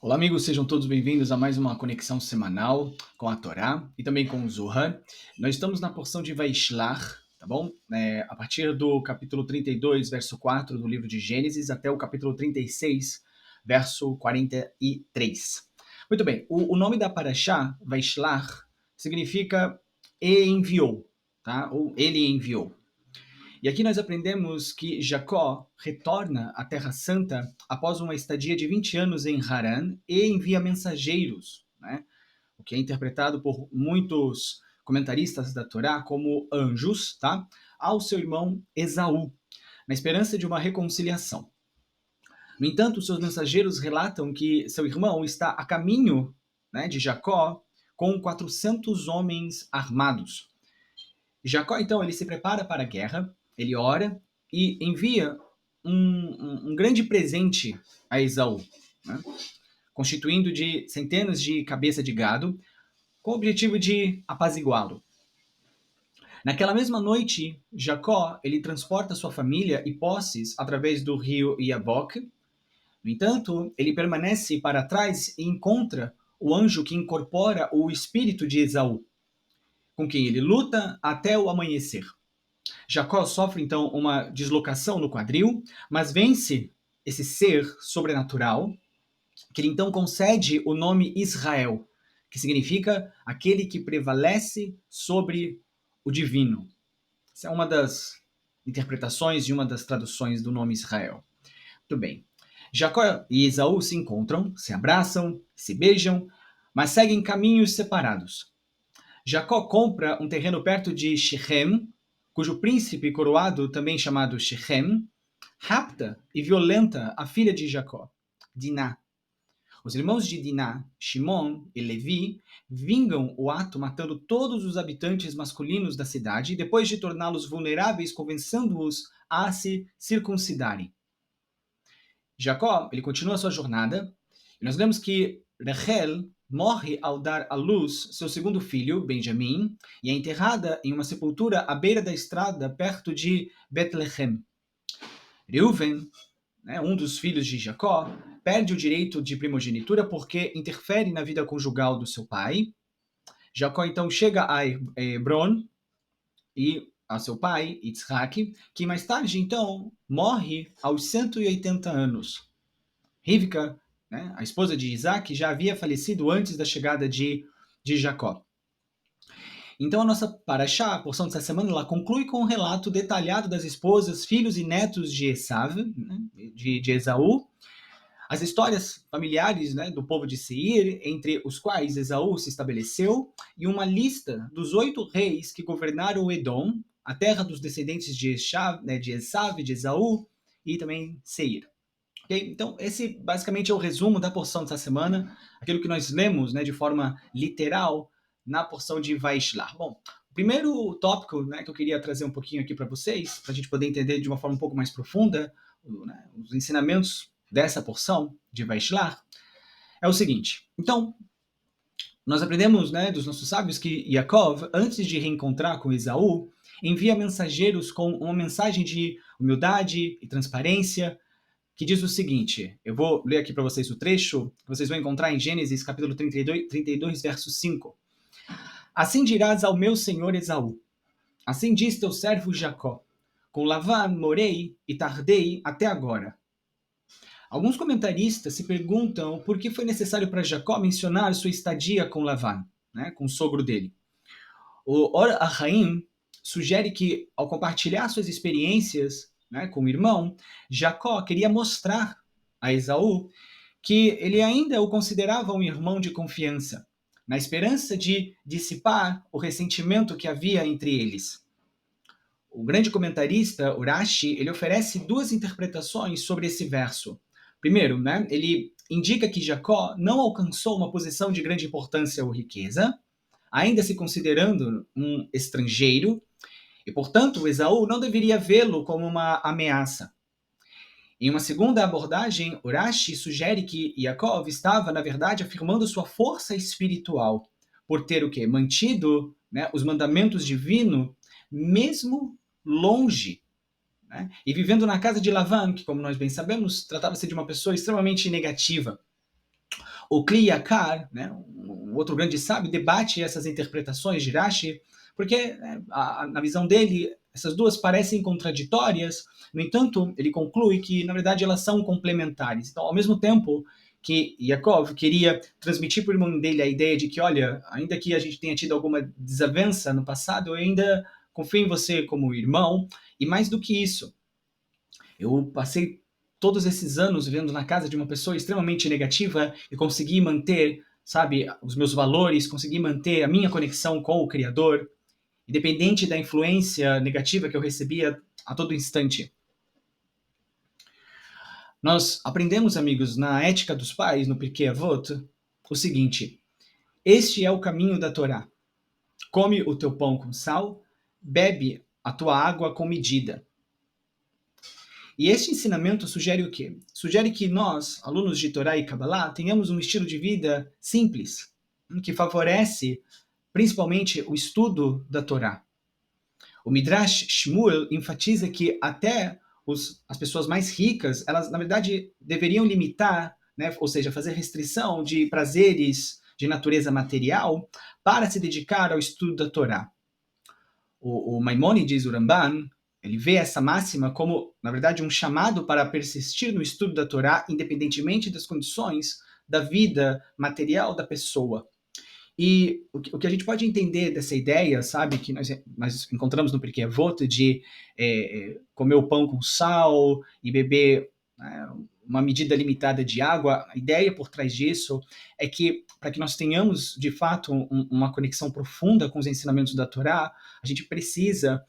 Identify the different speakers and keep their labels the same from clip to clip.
Speaker 1: Olá, amigos, sejam todos bem-vindos a mais uma conexão semanal com a Torá e também com o Zohar. Nós estamos na porção de Vaishlach, tá bom? A partir do capítulo 32, verso 4 do livro de Gênesis, até o capítulo 36, verso 43. Muito bem, o nome da Parashá, Vaishlach, significa e enviou, tá? Ou ele enviou. E aqui nós aprendemos que Jacó retorna à Terra Santa após uma estadia de 20 anos em Harã e envia mensageiros, né? O que é interpretado por muitos comentaristas da Torá como anjos, tá? Ao seu irmão Esaú, na esperança de uma reconciliação. No entanto, seus mensageiros relatam que seu irmão está a caminho, né, de Jacó com 400 homens armados. Jacó, então, ele se prepara para a guerra, ele ora e envia um grande presente a Esaú, né? Constituindo de centenas de cabeças de gado, com o objetivo de apaziguá-lo. Naquela mesma noite, Jacó ele transporta sua família e posses através do rio Yabok. No entanto, ele permanece para trás e encontra o anjo que incorpora o espírito de Esaú, com quem ele luta até o amanhecer. Jacó sofre então uma deslocação no quadril, mas vence esse ser sobrenatural, que ele então concede o nome Israel, que significa aquele que prevalece sobre o divino. Essa é uma das interpretações e uma das traduções do nome Israel. Muito bem. Jacó e Esaú se encontram, se abraçam, se beijam, mas seguem caminhos separados. Jacó compra um terreno perto de Shechem, cujo príncipe coroado, também chamado Shechem, rapta e violenta a filha de Jacó, Diná. Os irmãos de Diná, Shimon e Levi, vingam o ato matando todos os habitantes masculinos da cidade, depois de torná-los vulneráveis, convencendo-os a se circuncidarem. Jacó, ele continua sua jornada, e nós lemos que Rachel morre ao dar à luz seu segundo filho, Benjamim, e é enterrada em uma sepultura à beira da estrada perto de Betlehem. Reuven, né, um dos filhos de Jacó, perde o direito de primogenitura porque interfere na vida conjugal do seu pai. Jacó então chega a Hebron e a seu pai, Yitzhak, que mais tarde então morre aos 180 anos. Rivka, né, a esposa de Isaac, já havia falecido antes da chegada de Jacó. Então a nossa paraxá, a porção dessa semana, ela conclui com um relato detalhado das esposas, filhos e netos de Esav, né, de Esaú, as histórias familiares, né, do povo de Seir, entre os quais Esaú se estabeleceu, e uma lista dos 8 reis que governaram o Edom, a terra dos descendentes de Esav, de Esaú e também Seir. Okay? Então, esse basicamente é o resumo da porção dessa semana, aquilo que nós lemos, né, de forma literal na porção de Vaishlach. Bom, o primeiro tópico, né, que eu queria trazer um pouquinho aqui para vocês, para a gente poder entender de uma forma um pouco mais profunda, né, os ensinamentos dessa porção de Vaishlach, é o seguinte. Então, nós aprendemos, né, dos nossos sábios que Yaakov, antes de reencontrar com Esaú, envia mensageiros com uma mensagem de humildade e transparência, que diz o seguinte, eu vou ler aqui para vocês o trecho, que vocês vão encontrar em Gênesis capítulo 32, verso 5. Assim dirás ao meu senhor Esaú, assim diz teu servo Jacó, com Lavan morei e tardei até agora. Alguns comentaristas se perguntam por que foi necessário para Jacó mencionar sua estadia com Lavan, né, com o sogro dele. O Or Ahaim sugere que, ao compartilhar suas experiências, né, com o irmão, Jacó queria mostrar a Esaú que ele ainda o considerava um irmão de confiança, na esperança de dissipar o ressentimento que havia entre eles. O grande comentarista Urashi, ele oferece duas interpretações sobre esse verso. Primeiro, né, ele indica que Jacó não alcançou uma posição de grande importância ou riqueza, ainda se considerando um estrangeiro, e, portanto, Esaú não deveria vê-lo como uma ameaça. Em uma segunda abordagem, Urashi sugere que Yaakov estava, na verdade, afirmando sua força espiritual, por ter o quê? Mantido, né, os mandamentos divinos, mesmo longe, né, e vivendo na casa de Lavan, que, como nós bem sabemos, tratava-se de uma pessoa extremamente negativa. O Kli Yakar, né, um outro grande sábio, debate essas interpretações de Rashi, porque na visão dele, essas duas parecem contraditórias. No entanto, ele conclui que, na verdade, elas são complementares. Então, ao mesmo tempo que Yaakov queria transmitir para o irmão dele a ideia de que, olha, ainda que a gente tenha tido alguma desavença no passado, eu ainda confio em você como irmão, e mais do que isso, eu passei todos esses anos vivendo na casa de uma pessoa extremamente negativa e consegui manter, sabe, os meus valores, consegui manter a minha conexão com o Criador, independente da influência negativa que eu recebia a todo instante. Nós aprendemos, amigos, na ética dos pais, no Pirkei Avot, o seguinte: este é o caminho da Torá. Come o teu pão com sal, bebe a tua água com medida. E este ensinamento sugere o quê? Sugere que nós, alunos de Torá e Kabbalah, tenhamos um estilo de vida simples, que favorece principalmente o estudo da Torá. O Midrash Shmuel enfatiza que até as pessoas mais ricas, elas, na verdade, deveriam limitar, né, ou seja, fazer restrição de prazeres de natureza material para se dedicar ao estudo da Torá. O Maimônides, o Ramban, ele vê essa máxima como, na verdade, um chamado para persistir no estudo da Torá, independentemente das condições da vida material da pessoa. E o que a gente pode entender dessa ideia, sabe, que nós encontramos no Pirkei Avot, de comer o pão com sal e beber uma medida limitada de água, a ideia por trás disso é que, para que nós tenhamos, de fato, uma conexão profunda com os ensinamentos da Torá, a gente precisa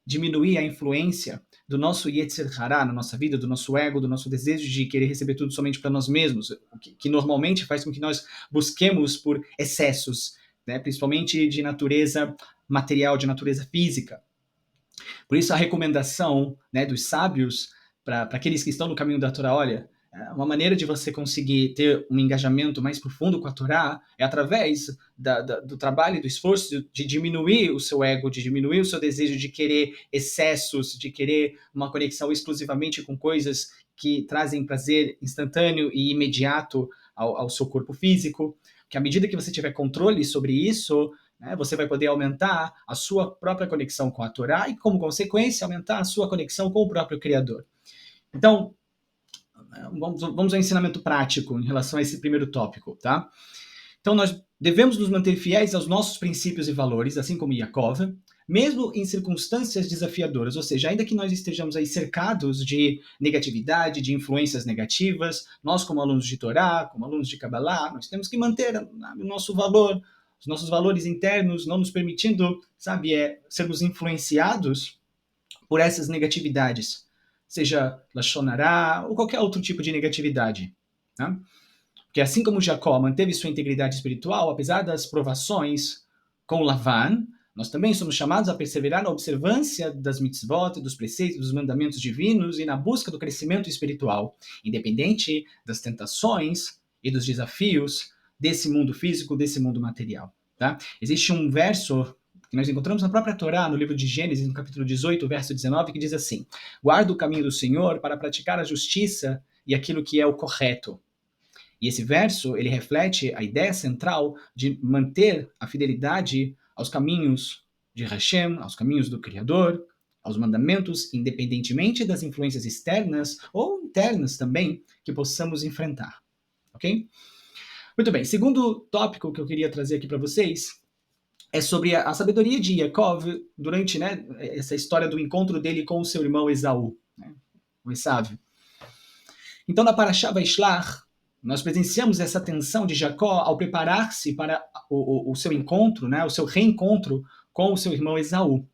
Speaker 1: diminuir a influência do nosso Yetzer Hará na nossa vida, do nosso ego, do nosso desejo de querer receber tudo somente para nós mesmos, o que normalmente faz com que nós busquemos por excessos, né, principalmente de natureza material, de natureza física. Por isso a recomendação, né, dos sábios para aqueles que estão no caminho da Torá, olha, uma maneira de você conseguir ter um engajamento mais profundo com a Torá é através do trabalho e do esforço de diminuir o seu ego, de diminuir o seu desejo de querer excessos, de querer uma conexão exclusivamente com coisas que trazem prazer instantâneo e imediato ao seu corpo físico. Que à medida que você tiver controle sobre isso, né, você vai poder aumentar a sua própria conexão com a Torá e, como consequência, aumentar a sua conexão com o próprio Criador. Então, vamos ao ensinamento prático em relação a esse primeiro tópico, tá? Então, nós devemos nos manter fiéis aos nossos princípios e valores, assim como Yaakov, mesmo em circunstâncias desafiadoras, ou seja, ainda que nós estejamos aí cercados de negatividade, de influências negativas, nós como alunos de Torá, como alunos de Kabbalah, nós temos que manter o nosso valor, os nossos valores internos, não nos permitindo, sabe, sermos influenciados por essas negatividades, seja Lashon Hará ou qualquer outro tipo de negatividade, né? Porque assim como Jacó manteve sua integridade espiritual, apesar das provações com Lavan, nós também somos chamados a perseverar na observância das mitzvot, dos preceitos, dos mandamentos divinos e na busca do crescimento espiritual, independente das tentações e dos desafios desse mundo físico, desse mundo material. Tá? Existe um verso que nós encontramos na própria Torá, no livro de Gênesis, no capítulo 18, verso 19, que diz assim: guarda o caminho do Senhor para praticar a justiça e aquilo que é o correto. E esse verso, ele reflete a ideia central de manter a fidelidade aos caminhos de Hashem, aos caminhos do Criador, aos mandamentos, independentemente das influências externas ou internas também que possamos enfrentar. Ok? Muito bem, segundo tópico que eu queria trazer aqui para vocês é sobre a sabedoria de Yaakov durante, né, essa história do encontro dele com o seu irmão Esaú, né, o Esav. Então, na Parashá Vaishlach, nós presenciamos essa tensão de Jacó ao preparar-se para o seu encontro, né, o seu reencontro com o seu irmão Esaú.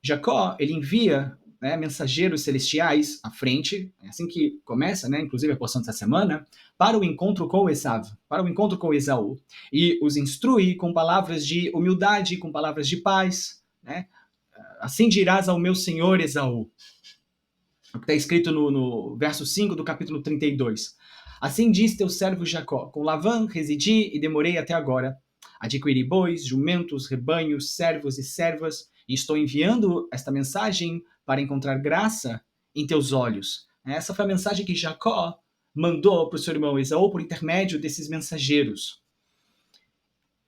Speaker 1: Jacó, ele envia, né, mensageiros celestiais à frente, é assim que começa, né, inclusive a porção dessa semana, para o encontro com Esav, para o encontro com Esaú, e os instrui com palavras de humildade, com palavras de paz, né? Assim dirás ao meu senhor Esaú. O que está escrito no verso 5 do capítulo 32. Assim diz teu servo Jacó, com Lavan residi e demorei até agora. Adquiri bois, jumentos, rebanhos, servos e servas, e estou enviando esta mensagem para encontrar graça em teus olhos. Essa foi a mensagem que Jacó mandou para o seu irmão Esaú por intermédio desses mensageiros.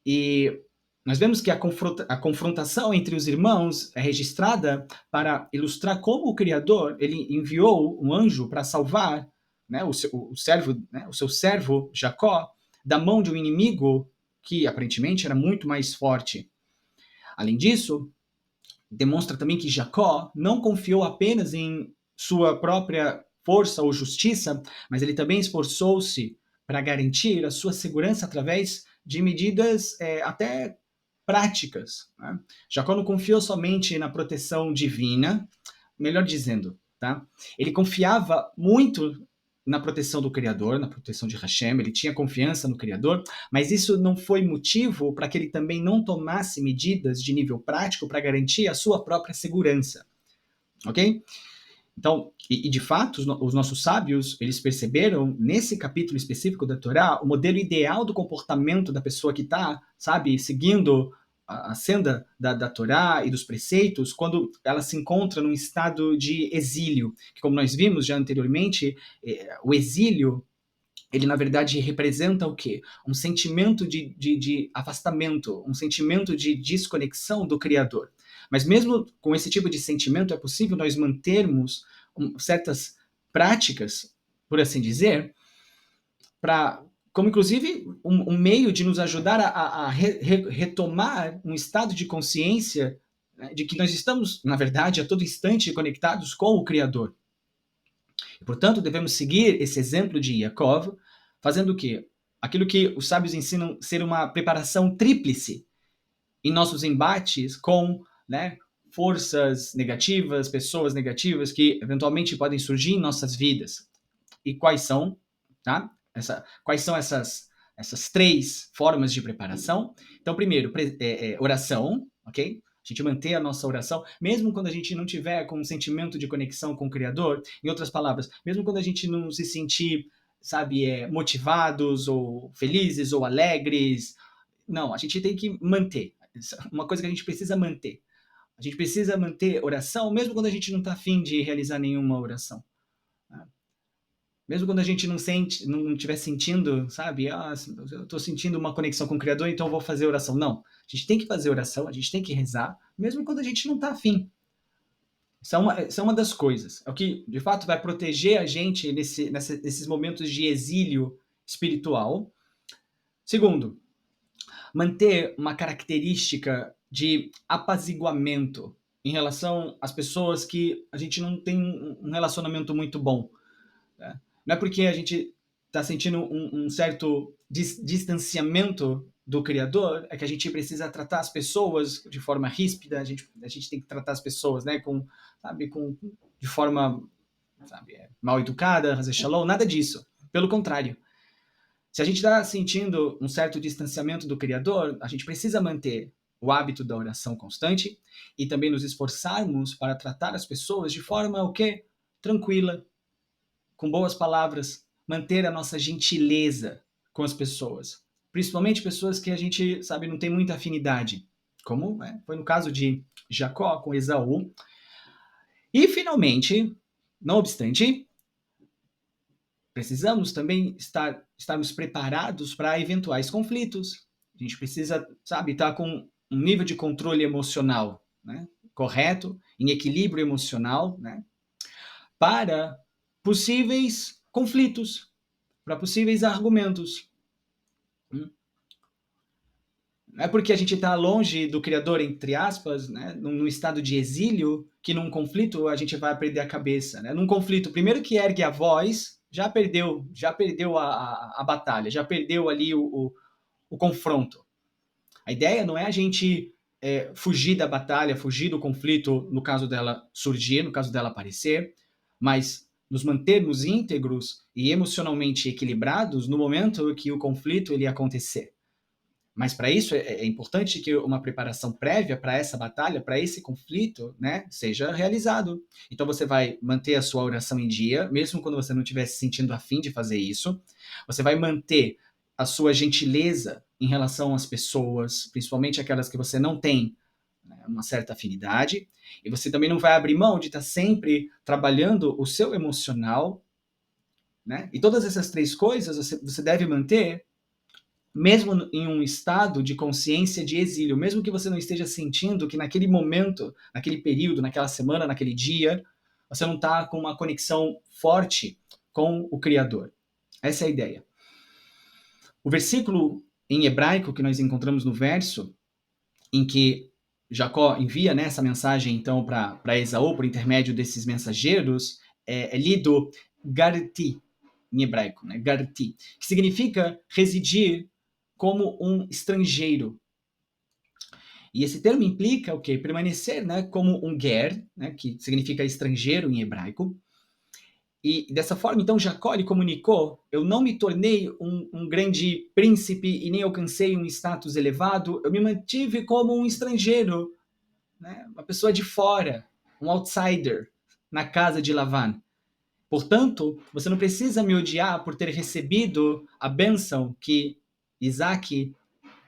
Speaker 1: E nós vemos que a confrontação entre os irmãos é registrada para ilustrar como o Criador ele enviou um anjo para salvar, né, o seu servo Jacó da mão de um inimigo que aparentemente era muito mais forte. Além disso, demonstra também que Jacó não confiou apenas em sua própria força ou justiça, mas ele também esforçou-se para garantir a sua segurança através de medidas até práticas. Né? Jacó não confiou somente na proteção divina, melhor dizendo, tá? Ele confiava muito na proteção do Criador, na proteção de Hashem, ele tinha confiança no Criador, mas isso não foi motivo para que ele também não tomasse medidas de nível prático para garantir a sua própria segurança, ok? Então, e de fato, os nossos sábios, eles perceberam, nesse capítulo específico da Torá, o modelo ideal do comportamento da pessoa que está, sabe, seguindo a senda da Torá e dos preceitos, quando ela se encontra num estado de exílio, que como nós vimos já anteriormente, o exílio, ele na verdade representa o quê? Um sentimento de afastamento, um sentimento de desconexão do Criador. Mas mesmo com esse tipo de sentimento, é possível nós mantermos certas práticas, por assim dizer, como inclusive um meio de nos ajudar a retomar um estado de consciência, né, de que nós estamos, na verdade, a todo instante conectados com o Criador. E, portanto, devemos seguir esse exemplo de Yaakov, fazendo o quê? Aquilo que os sábios ensinam ser uma preparação tríplice em nossos embates com, né, forças negativas, pessoas negativas que eventualmente podem surgir em nossas vidas. E quais são, tá? Quais são essas três formas de preparação? Então, primeiro, oração, ok? A gente manter a nossa oração, mesmo quando a gente não tiver com um sentimento de conexão com o Criador. Em outras palavras, mesmo quando a gente não se sentir, sabe, motivados ou felizes ou alegres. Não, a gente tem que manter. Uma coisa que a gente precisa manter. A gente precisa manter oração, mesmo quando a gente não está afim de realizar nenhuma oração. Mesmo quando a gente não estiver sentindo, sabe, eu estou sentindo uma conexão com o Criador, então eu vou fazer oração. Não, a gente tem que fazer oração, a gente tem que rezar, mesmo quando a gente não está afim. Isso é uma das coisas. É o que, de fato, vai proteger a gente nesses momentos de exílio espiritual. Segundo, manter uma característica de apaziguamento em relação às pessoas que a gente não tem um relacionamento muito bom. Né? Não é porque a gente está sentindo um certo distanciamento do Criador, é que a gente precisa tratar as pessoas de forma ríspida, a gente tem que tratar as pessoas, né, de forma, sabe, mal educada, fazer shalom, nada disso. Pelo contrário. Se a gente está sentindo um certo distanciamento do Criador, a gente precisa manter o hábito da oração constante e também nos esforçarmos para tratar as pessoas de forma o quê? Tranquila, com boas palavras, manter a nossa gentileza com as pessoas, principalmente pessoas que a gente, sabe, não tem muita afinidade, como foi no caso de Jacó com Esaú. E, finalmente, não obstante, precisamos também estarmos preparados para eventuais conflitos. A gente precisa, sabe, estar com um nível de controle emocional, né, correto, em equilíbrio emocional, né, para possíveis conflitos, para possíveis argumentos. Não é porque a gente está longe do Criador, entre aspas, né, num estado de exílio, que num conflito a gente vai perder a cabeça. Né? Num conflito, primeiro que ergue a voz, já perdeu a batalha, já perdeu ali o confronto. A ideia não é a gente fugir da batalha, fugir do conflito, no caso dela surgir, no caso dela aparecer, mas nos mantermos íntegros e emocionalmente equilibrados no momento que o conflito ele acontecer. Mas para isso é importante que uma preparação prévia para essa batalha, para esse conflito, né, seja realizado. Então você vai manter a sua oração em dia, mesmo quando você não estiver se sentindo afim de fazer isso. Você vai manter a sua gentileza em relação às pessoas, principalmente aquelas que você não tem, né, uma certa afinidade. E você também não vai abrir mão de estar sempre trabalhando o seu emocional, né? E todas essas três coisas você deve manter mesmo em um estado de consciência de exílio, mesmo que você não esteja sentindo que naquele momento, naquele período, naquela semana, naquele dia, você não está com uma conexão forte com o Criador. Essa é a ideia. O versículo em hebraico que nós encontramos no verso, em que Jacó envia, né, essa mensagem então para Esaú por intermédio desses mensageiros, é lido garti em hebraico, né, garti, que significa residir como um estrangeiro. E esse termo implica o quê? Permanecer, né, como um ger, né, que significa estrangeiro em hebraico. E dessa forma, então, Jacó lhe comunicou: eu não me tornei um grande príncipe e nem alcancei um status elevado, eu me mantive como um estrangeiro, né, uma pessoa de fora, um outsider, na casa de Lavan. Portanto, você não precisa me odiar por ter recebido a bênção que Isaac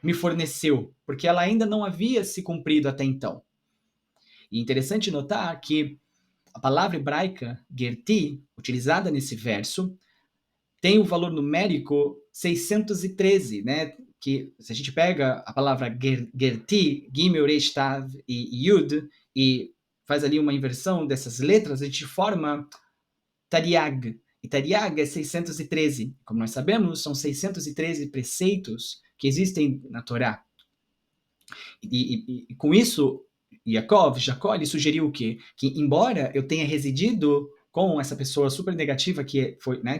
Speaker 1: me forneceu, porque ela ainda não havia se cumprido até então. E é interessante notar que a palavra hebraica gerti, utilizada nesse verso, tem o valor numérico 613, né? Que se a gente pega a palavra gerti, gimel, resh, tav e yud, e faz ali uma inversão dessas letras, a gente forma tariag. E tariag é 613. Como nós sabemos, são 613 preceitos que existem na Torá. E com isso, Jacó, ele sugeriu o quê? Que embora eu tenha residido com essa pessoa super negativa que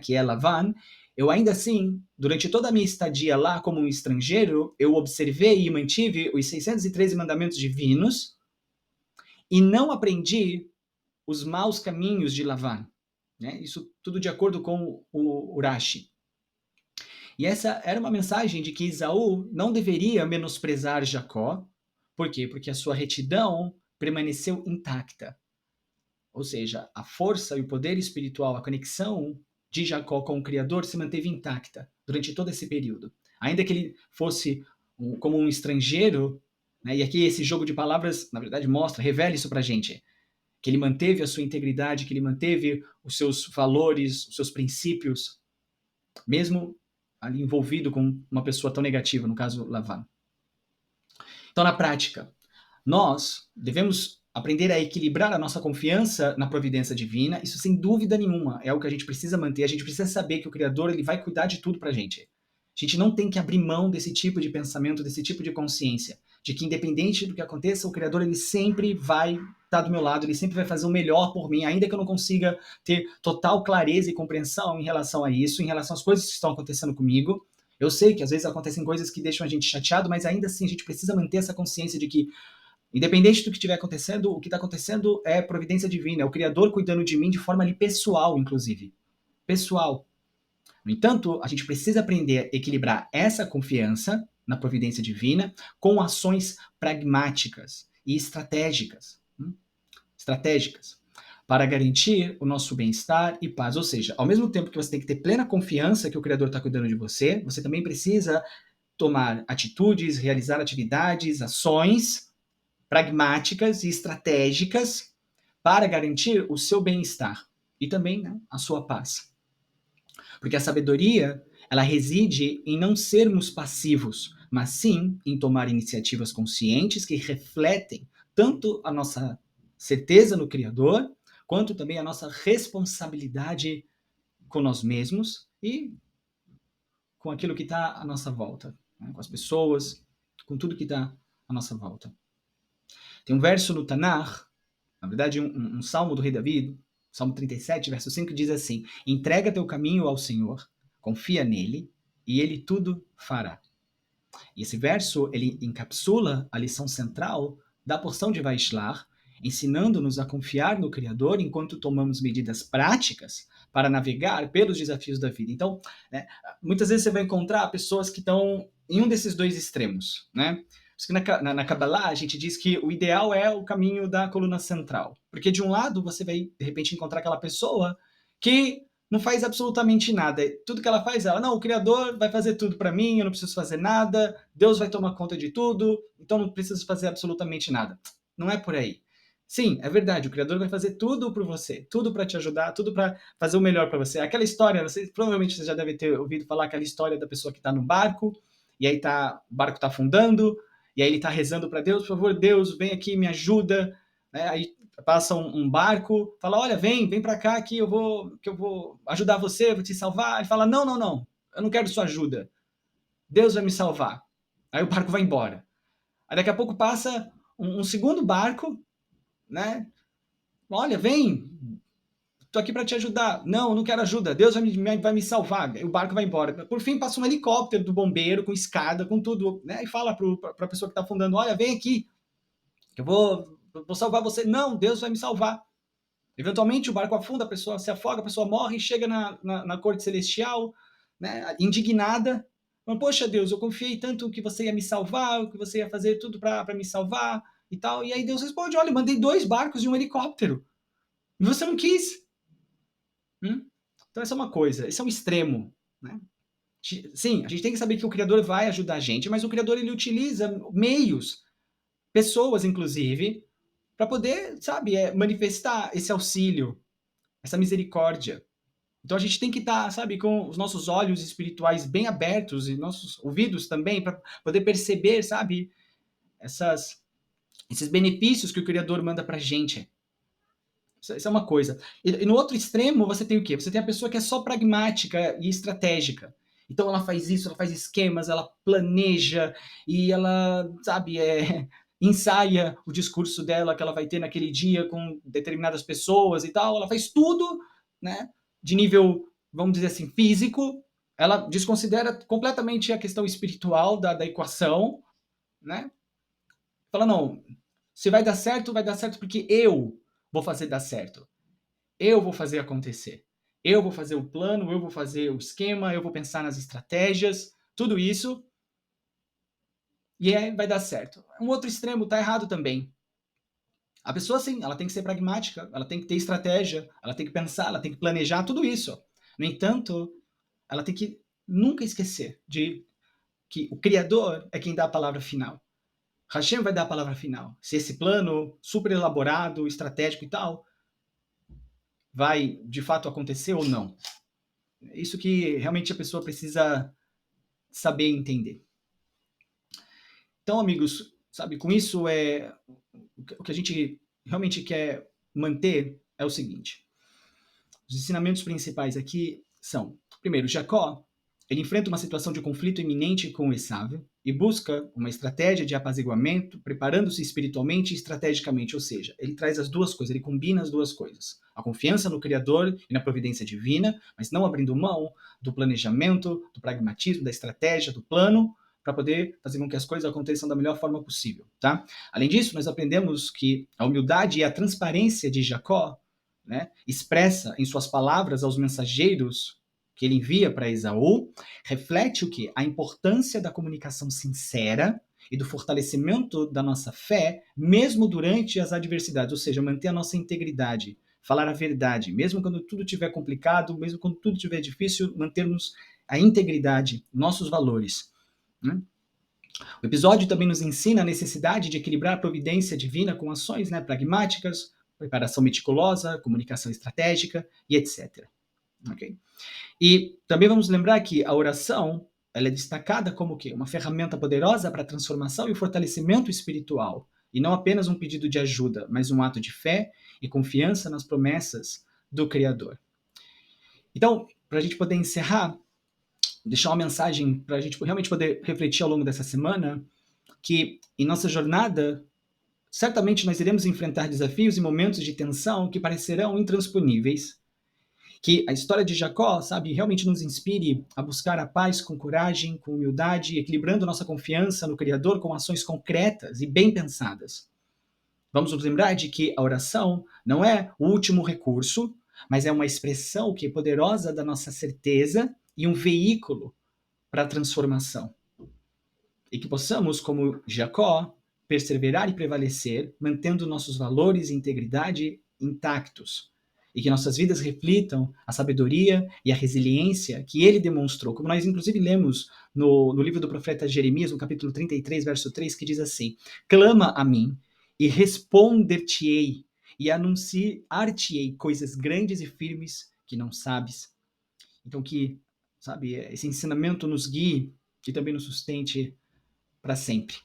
Speaker 1: é Lavan, eu ainda assim, durante toda a minha estadia lá como um estrangeiro, eu observei e mantive os 613 mandamentos divinos e não aprendi os maus caminhos de Lavan. Né? Isso tudo de acordo com o Urashi. E essa era uma mensagem de que Esaú não deveria menosprezar Jacó. Por quê? Porque a sua retidão permaneceu intacta. Ou seja, a força e o poder espiritual, a conexão de Jacó com o Criador se manteve intacta durante todo esse período. Ainda que ele fosse como um estrangeiro, né, e aqui esse jogo de palavras, na verdade, revela isso pra gente, que ele manteve a sua integridade, que ele manteve os seus valores, os seus princípios, mesmo ali envolvido com uma pessoa tão negativa, no caso Lavan. Então, na prática, nós devemos aprender a equilibrar a nossa confiança na providência divina. Isso, sem dúvida nenhuma, é o que a gente precisa manter. A gente precisa saber que o Criador ele vai cuidar de tudo pra gente. A gente não tem que abrir mão desse tipo de pensamento, desse tipo de consciência, de que independente do que aconteça, o Criador ele sempre vai estar do meu lado, ele sempre vai fazer o melhor por mim, ainda que eu não consiga ter total clareza e compreensão em relação a isso, em relação às coisas que estão acontecendo comigo. Eu sei que às vezes acontecem coisas que deixam a gente chateado, mas ainda assim a gente precisa manter essa consciência de que, independente do que estiver acontecendo, o que está acontecendo é providência divina, é o Criador cuidando de mim de forma ali pessoal, inclusive. Pessoal. No entanto, a gente precisa aprender a equilibrar essa confiança na providência divina com ações pragmáticas e estratégicas. Estratégicas. Para garantir o nosso bem-estar e paz. Ou seja, ao mesmo tempo que você tem que ter plena confiança que o Criador está cuidando de você, você também precisa tomar atitudes, realizar atividades, ações pragmáticas e estratégicas para garantir o seu bem-estar e também, né, a sua paz. Porque a sabedoria, ela reside em não sermos passivos, mas sim em tomar iniciativas conscientes que refletem tanto a nossa certeza no Criador, quanto também a nossa responsabilidade com nós mesmos e com aquilo que está à nossa volta, né? Com as pessoas, com tudo que está à nossa volta. Tem um verso no Tanakh, na verdade um salmo do rei David, Salmo 37, verso 5, que diz assim: entrega teu caminho ao Senhor, confia nele, e ele tudo fará. E esse verso, ele encapsula a lição central da porção de Vaishlar, ensinando-nos a confiar no Criador enquanto tomamos medidas práticas para navegar pelos desafios da vida. Então, né, muitas vezes você vai encontrar pessoas que estão em um desses dois extremos, né? Na Kabbalah, a gente diz que o ideal é o caminho da coluna central. Porque, de um lado, você vai, de repente, encontrar aquela pessoa que não faz absolutamente nada. Tudo que ela faz, não, o Criador vai fazer tudo para mim, eu não preciso fazer nada, Deus vai tomar conta de tudo, então não preciso fazer absolutamente nada. Não é por aí. Sim, é verdade, o Criador vai fazer tudo por você, tudo para te ajudar, tudo para fazer o melhor para você. Aquela história, provavelmente você já deve ter ouvido falar aquela história da pessoa que está no barco, e aí o barco está afundando, e aí ele está rezando para Deus, por favor, Deus, vem aqui, me ajuda. Né? Aí passa um barco, fala, olha, vem para cá que eu vou ajudar você, vou te salvar. Ele fala, não, não, não, eu não quero sua ajuda. Deus vai me salvar. Aí o barco vai embora. Aí daqui a pouco passa um segundo barco, né? Olha, vem, tô aqui para te ajudar. Não, não quero ajuda. Deus vai me salvar. O barco vai embora. Por fim, passa um helicóptero do bombeiro, com escada, com tudo, né? E fala para a pessoa que está afundando: olha, vem aqui, que eu vou salvar você. Não, Deus vai me salvar. Eventualmente, o barco afunda, a pessoa se afoga, a pessoa morre, chega na corte celestial, né? Indignada. Mas, poxa, Deus, eu confiei tanto que você ia me salvar, que você ia fazer tudo para me salvar e tal. E aí Deus responde: olha, eu mandei 2 barcos e um helicóptero. E você não quis. Então, essa é uma coisa, esse é um extremo. Né? Sim, a gente tem que saber que o Criador vai ajudar a gente, mas o Criador ele utiliza meios, pessoas inclusive, para poder, sabe, manifestar esse auxílio, essa misericórdia. Então a gente tem que estar, sabe, com os nossos olhos espirituais bem abertos e nossos ouvidos também para poder perceber, sabe, esses benefícios que o Criador manda para a gente. Isso é uma coisa. E no outro extremo, você tem o quê? Você tem a pessoa que é só pragmática e estratégica. Então ela faz isso, ela faz esquemas, ela planeja e ela, sabe, ensaia o discurso dela que ela vai ter naquele dia com determinadas pessoas e tal. Ela faz tudo, né, de nível, vamos dizer assim, físico. Ela desconsidera completamente a questão espiritual da equação, né? Fala, não, se vai dar certo porque eu vou fazer dar certo. Eu vou fazer acontecer. Eu vou fazer o plano, eu vou fazer o esquema, eu vou pensar nas estratégias, tudo isso. E vai dar certo. Um outro extremo está errado também. A pessoa, sim, ela tem que ser pragmática, ela tem que ter estratégia, ela tem que pensar, ela tem que planejar tudo isso. No entanto, ela tem que nunca esquecer de que o Criador é quem dá a palavra final. Hashem vai dar a palavra final. Se esse plano super elaborado, estratégico e tal, vai de fato acontecer ou não. É isso que realmente a pessoa precisa saber entender. Então, amigos, sabe, com isso o que a gente realmente quer manter é o seguinte. Os ensinamentos principais aqui são, primeiro, Jacó, ele enfrenta uma situação de conflito iminente com Esaú e busca uma estratégia de apaziguamento, preparando-se espiritualmente e estrategicamente, ou seja, ele traz as duas coisas, ele combina as duas coisas. A confiança no Criador e na providência divina, mas não abrindo mão do planejamento, do pragmatismo, da estratégia, do plano, para poder fazer com que as coisas aconteçam da melhor forma possível. Tá? Além disso, nós aprendemos que a humildade e a transparência de Jacó, né, expressa em suas palavras aos mensageiros que ele envia para Esaú, reflete o que? A importância da comunicação sincera e do fortalecimento da nossa fé, mesmo durante as adversidades, ou seja, manter a nossa integridade, falar a verdade, mesmo quando tudo estiver complicado, mesmo quando tudo estiver difícil, mantermos a integridade, nossos valores. Né? O episódio também nos ensina a necessidade de equilibrar a providência divina com ações, né, pragmáticas, preparação meticulosa, comunicação estratégica e etc. Okay? E também vamos lembrar que a oração ela é destacada como o quê? Uma ferramenta poderosa para a transformação e o fortalecimento espiritual. E não apenas um pedido de ajuda, mas um ato de fé e confiança nas promessas do Criador. Então, para a gente poder encerrar, deixar uma mensagem para a gente realmente poder refletir ao longo dessa semana, que em nossa jornada, certamente nós iremos enfrentar desafios e momentos de tensão que parecerão intransponíveis. Que a história de Jacó, sabe, realmente nos inspire a buscar a paz com coragem, com humildade, equilibrando nossa confiança no Criador com ações concretas e bem pensadas. Vamos nos lembrar de que a oração não é o último recurso, mas é uma expressão que é poderosa da nossa certeza e um veículo para a transformação. E que possamos, como Jacó, perseverar e prevalecer, mantendo nossos valores e integridade intactos. E que nossas vidas reflitam a sabedoria e a resiliência que ele demonstrou, como nós inclusive lemos no livro do profeta Jeremias, no capítulo 33, verso 3, que diz assim: clama a mim, e responder-te-ei, e anunciar-te-ei coisas grandes e firmes que não sabes. Então que, sabe, esse ensinamento nos guie e também nos sustente para sempre.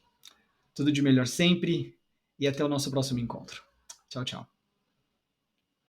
Speaker 1: Tudo de melhor sempre e até o nosso próximo encontro. Tchau, tchau.